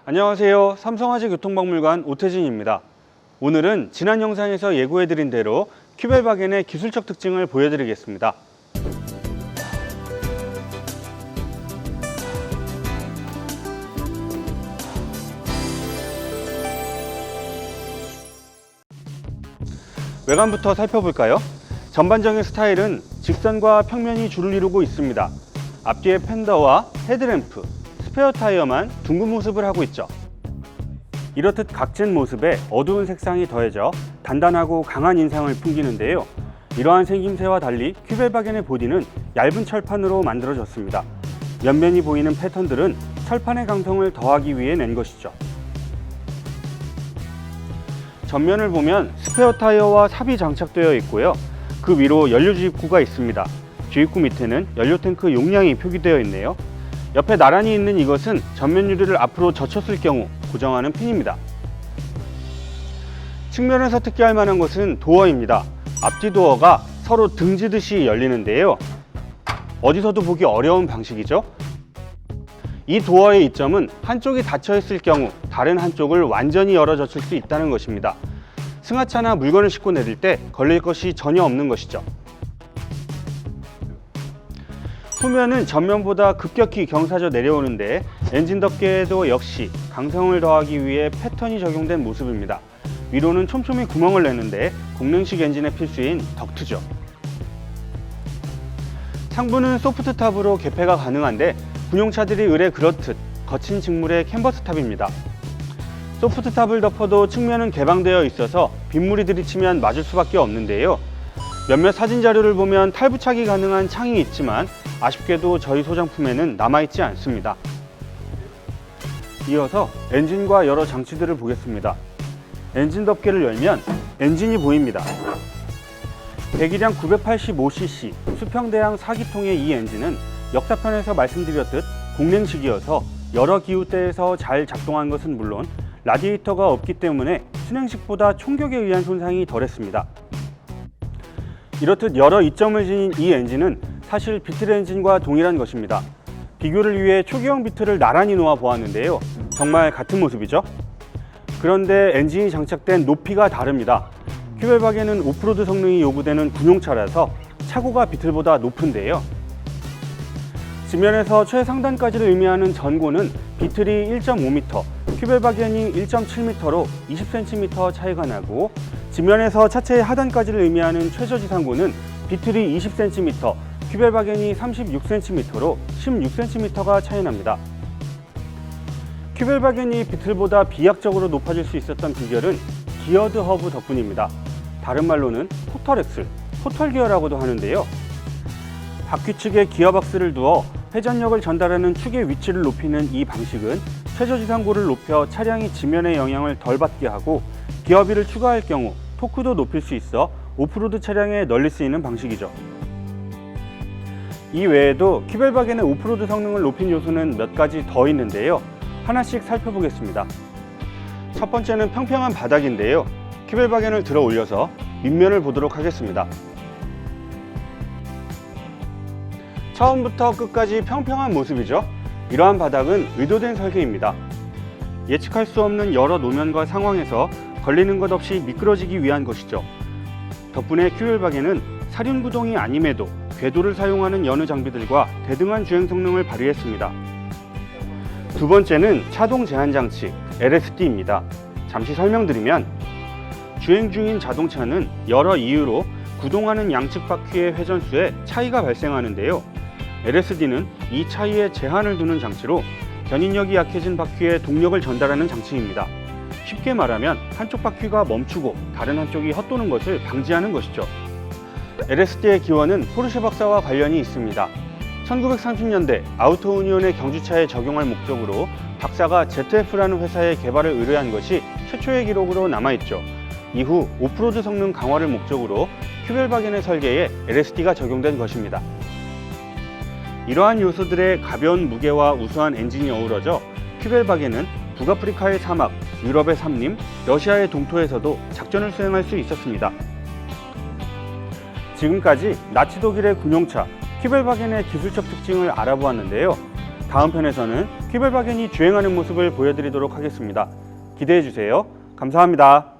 안녕하세요. 삼성화재 교통박물관 오태진입니다. 오늘은 지난 영상에서 예고해드린 대로 큐벨바겐의 기술적 특징을 보여드리겠습니다. 외관부터 살펴볼까요? 전반적인 스타일은 직선과 평면이 줄을 이루고 있습니다. 앞뒤의 펜더와 헤드램프, 스페어 타이어만 둥근 모습을 하고 있죠. 이렇듯 각진 모습에 어두운 색상이 더해져 단단하고 강한 인상을 풍기는데요. 이러한 생김새와 달리 큐벨바겐의 보디는 얇은 철판으로 만들어졌습니다. 옆면이 보이는 패턴들은 철판의 강성을 더하기 위해 낸 것이죠. 전면을 보면 스페어 타이어와 삽이 장착되어 있고요. 그 위로 연료 주입구가 있습니다. 주입구 밑에는 연료 탱크 용량이 표기되어 있네요. 옆에 나란히 있는 이것은 전면 유리를 앞으로 젖혔을 경우 고정하는 핀입니다. 측면에서 특기할 만한 것은 도어입니다. 앞뒤 도어가 서로 등지듯이 열리는데요. 어디서도 보기 어려운 방식이죠. 이 도어의 이점은 한쪽이 닫혀 있을 경우 다른 한쪽을 완전히 열어 젖힐 수 있다는 것입니다. 승하차나 물건을 싣고 내릴 때 걸릴 것이 전혀 없는 것이죠. 후면은 전면보다 급격히 경사져 내려오는데 엔진 덮개에도 역시 강성을 더하기 위해 패턴이 적용된 모습입니다. 위로는 촘촘히 구멍을 내는데 공랭식 엔진의 필수인 덕트죠. 상부는 소프트 탑으로 개폐가 가능한데 군용차들이 의뢰 그렇듯 거친 직물의 캔버스 탑입니다. 소프트 탑을 덮어도 측면은 개방되어 있어서 빗물이 들이치면 맞을 수밖에 없는데요. 몇몇 사진 자료를 보면 탈부착이 가능한 창이 있지만 아쉽게도 저희 소장품에는 남아있지 않습니다. 이어서 엔진과 여러 장치들을 보겠습니다. 엔진 덮개를 열면 엔진이 보입니다. 배기량 985cc 수평대양 4기통의 이 엔진은 역사편에서 말씀드렸듯 공랭식이어서 여러 기후대에서 잘 작동한 것은 물론 라디에이터가 없기 때문에 순행식보다 총격에 의한 손상이 덜했습니다. 이렇듯 여러 이점을 지닌 이 엔진은 사실 비틀 엔진과 동일한 것입니다. 비교를 위해 초기형 비틀을 나란히 놓아 보았는데요. 정말 같은 모습이죠? 그런데 엔진이 장착된 높이가 다릅니다. 큐벨바겐은 오프로드 성능이 요구되는 군용차라서 차고가 비틀보다 높은데요. 지면에서 최상단까지를 의미하는 전고는 비틀이 1.5m, 큐벨바겐이 1.7m로 20cm 차이가 나고, 지면에서 차체의 하단까지를 의미하는 최저지상고는 비틀이 20cm, 큐벨바겐이 36cm로 16cm가 차이납니다. 큐벨바겐이 비틀보다 비약적으로 높아질 수 있었던 비결은 기어드 허브 덕분입니다. 다른 말로는 포털 엑슬, 포털 기어라고도 하는데요. 바퀴 측에 기어박스를 두어 회전력을 전달하는 축의 위치를 높이는 이 방식은 최저지상고를 높여 차량이 지면의 영향을 덜 받게 하고 기어비를 추가할 경우 토크도 높일 수 있어 오프로드 차량에 널리 쓰이는 방식이죠. 이 외에도 큐벨바겐의 오프로드 성능을 높인 요소는 몇 가지 더 있는데요. 하나씩 살펴보겠습니다. 첫 번째는 평평한 바닥인데요. 큐벨바겐을 들어 올려서 밑면을 보도록 하겠습니다. 처음부터 끝까지 평평한 모습이죠. 이러한 바닥은 의도된 설계입니다. 예측할 수 없는 여러 노면과 상황에서 걸리는 것 없이 미끄러지기 위한 것이죠. 덕분에 큐벨바겐은 사륜구동이 아님에도 궤도를 사용하는 여느 장비들과 대등한 주행 성능을 발휘했습니다. 두 번째는 차동 제한 장치 LSD입니다. 잠시 설명드리면 주행 중인 자동차는 여러 이유로 구동하는 양측 바퀴의 회전수에 차이가 발생하는데요. LSD는 이 차이에 제한을 두는 장치로 견인력이 약해진 바퀴에 동력을 전달하는 장치입니다. 쉽게 말하면 한쪽 바퀴가 멈추고 다른 한쪽이 헛도는 것을 방지하는 것이죠. LSD의 기원은 포르쉐 박사와 관련이 있습니다. 1930년대 아우토우니온의 경주차에 적용할 목적으로 박사가 ZF라는 회사에 개발을 의뢰한 것이 최초의 기록으로 남아있죠. 이후 오프로드 성능 강화를 목적으로 큐벨바겐의 설계에 LSD가 적용된 것입니다. 이러한 요소들의 가벼운 무게와 우수한 엔진이 어우러져 큐벨바겐은 북아프리카의 사막, 유럽의 산림, 러시아의 동토에서도 작전을 수행할 수 있었습니다. 지금까지 나치 독일의 군용차 큐벨바겐의 기술적 특징을 알아보았는데요. 다음 편에서는 퀴벌박연이 주행하는 모습을 보여드리도록 하겠습니다. 기대해 주세요. 감사합니다.